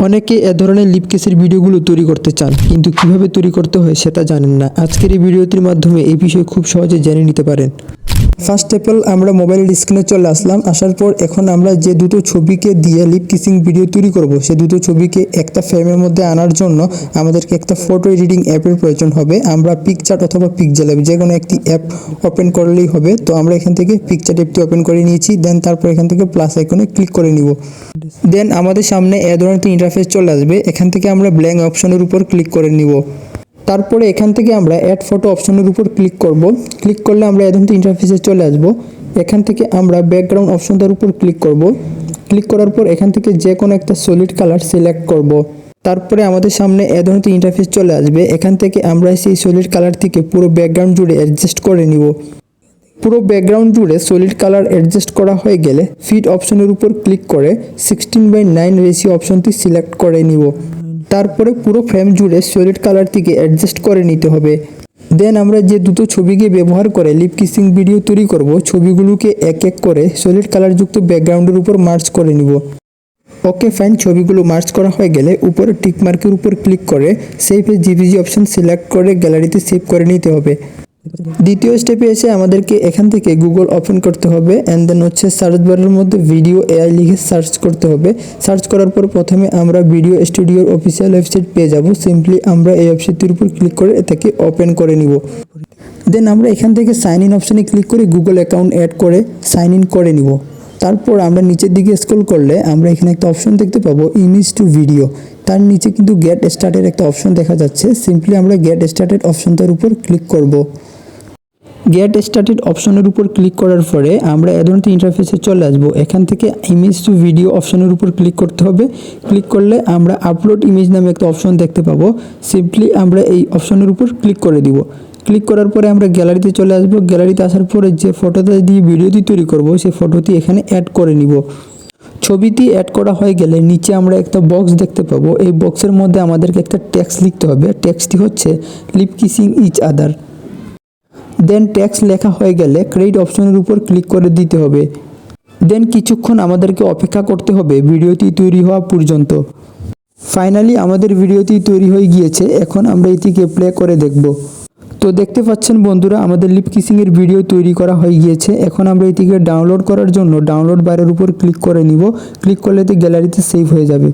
অনেকে এ ধরনের লিপ কিসের ভিডিওগুলো তৈরি করতে চান, কিন্তু কিভাবে তৈরি করতে হয় সেটা জানেন না। আজকের এই ভিডিওটির মাধ্যমে এই বিষয়ে খুব সহজে জেনে নিতে পারেন। ফার্স্ট অফ অল আমরা মোবাইলের স্ক্রিনে চলে আসলাম। আসার পর এখন আমরা যে দুটো ছবিকে দিয়ে লিপ কিসিং ভিডিও তৈরি করব, সেই দুটো ছবিকে একটা ফ্রেমের মধ্যে আনার জন্য আমাদেরকে একটা ফটো এডিটিং অ্যাপের প্রয়োজন হবে। আমরা পিকচার্ট অথবা পিক্সেল অ্যাপ যে কোনো একটি অ্যাপ ওপেন করলেই হবে। তো আমরা এখান থেকে পিকচার্ট অ্যাপটি ওপেন করে নিয়েছি। দেন তারপর এখান থেকে প্লাস আইকনে ক্লিক করে নিব। দেন আমাদের সামনে এ ধরনের একটা ইন্টারফেস চলে আসবে। এখান থেকে আমরা ব্ল্যাঙ্ক অপশনের উপর ক্লিক করে নিব। তারপরে এখান থেকে আমরা অ্যাড ফটো অপশনের উপর ক্লিক করব। ক্লিক করলে আমরা এ ধরনের ইন্টারফেসে চলে আসব। এখান থেকে আমরা ব্যাকগ্রাউন্ড অপশনটার উপর ক্লিক করব। ক্লিক করার পর এখান থেকে যে কোনো একটা সলিড কালার সিলেক্ট করব। তারপরে আমাদের সামনে এ ধরনের ইন্টারফেস চলে আসবে। এখান থেকে আমরা সেই সলিড কালার থেকে পুরো ব্যাকগ্রাউন্ড জুড়ে অ্যাডজাস্ট করে নিব। পুরো ব্যাকগ্রাউন্ড জুড়ে সলিড কালার অ্যাডজাস্ট করা হয়ে গেলে ফিট অপশনের উপর ক্লিক করে 16:9 রেশিও অপশনটি সিলেক্ট করে নিব। তারপরে পুরো ফ্রেম জুড়ে সলিড কালারটিকে অ্যাডজাস্ট করে নিতে হবে। দেন আমরা যে দুটো ছবিকে ব্যবহার করে লিপ কিসিং ভিডিও তৈরি করব, ছবিগুলোকে এক এক করে সলিড কালারযুক্ত ব্যাকগ্রাউন্ডের উপর মার্জ করে নিব। ওকে ফাইন, ছবিগুলো মার্জ করা হয়ে গেলে উপরে টিক মার্কের উপর ক্লিক করে সেভ এ জিপিজি অপশন সিলেক্ট করে গ্যালারিতে সেভ করে নিতে হবে। দ্বিতীয় স্টেপে এসে আমাদেরকে এখান থেকে গুগল ওপেন করতে হবে। অ্যান্ড দেন সার্চ বারের মধ্যে ভিডিও এআই লিখে সার্চ করতে হবে। সার্চ করার পর প্রথমে আমরা ভিডিও স্টুডিওর অফিসিয়াল ওয়েবসাইট পেয়ে যাব। সিম্পলি আমরা এই ওয়েবসাইটটির উপর ক্লিক করে এটাকে ওপেন করে নিব। দেন আমরা এখান থেকে সাইন ইন অপশানে ক্লিক করে গুগল অ্যাকাউন্ট অ্যাড করে সাইন ইন করে নিব। তারপর আমরা নিচের দিকে স্ক্রল করলে আমরা এখানে একটা অপশন দেখতে পাবো, ইমেজ টু ভিডিও। তার নিচে কিন্তু গেট স্টার্টেড একটা অপশন দেখা যাচ্ছে। সিম্পলি আমরা গেট স্টার্টেড অপশনটার উপর ক্লিক করব। গেট স্টার্টেড অপশনের উপর ক্লিক করার পরে আমরা এ ধরনের ইন্টারফেসে চলে আসবো। এখান থেকে ইমেজ টু ভিডিও অপশনের উপর ক্লিক করতে হবে। ক্লিক করলে আমরা আপলোড ইমেজ নামে একটা অপশন দেখতে পাবো। সিম্পলি আমরা এই অপশনের উপর ক্লিক করে দিব। ক্লিক করার পরে আমরা গ্যালারিতে চলে আসবো। গ্যালারিতে আসার পরে যে ফটোটা দিয়ে ভিডিওটি তৈরি করব, সেই ফটোটি এখানে অ্যাড করে নিব। ছবিটি অ্যাড করা হয়ে গেলে নিচে আমরা একটা বক্স দেখতে পাবো। এই বক্সের মধ্যে আমাদেরকে একটা টেক্সট লিখতে হবে। টেক্সটটি হচ্ছে লিপ কিসিং ইচ আদার। দেন টেক্সট লেখা হয়ে গেলে ক্রিয়েট অপশনের উপর ক্লিক করে দিতে হবে। দেন কিছুক্ষণ আমাদেরকে অপেক্ষা করতে হবে ভিডিওটি তৈরি হওয়া পর্যন্ত। ফাইনালি আমাদের ভিডিওটি তৈরি হয়ে গিয়েছে। এখন আমরা এটিকে প্লে করে দেখব। তো দেখতে পাচ্ছেন বন্ধুরা, আমাদের লিপ কিসিংয়ের ভিডিও তৈরি করা হয়ে গিয়েছে। এখন আমরা এটিকে ডাউনলোড করার জন্য ডাউনলোড বারের উপর ক্লিক করে নিব। ক্লিক করলে এটি গ্যালারিতে সেভ হয়ে যাবে।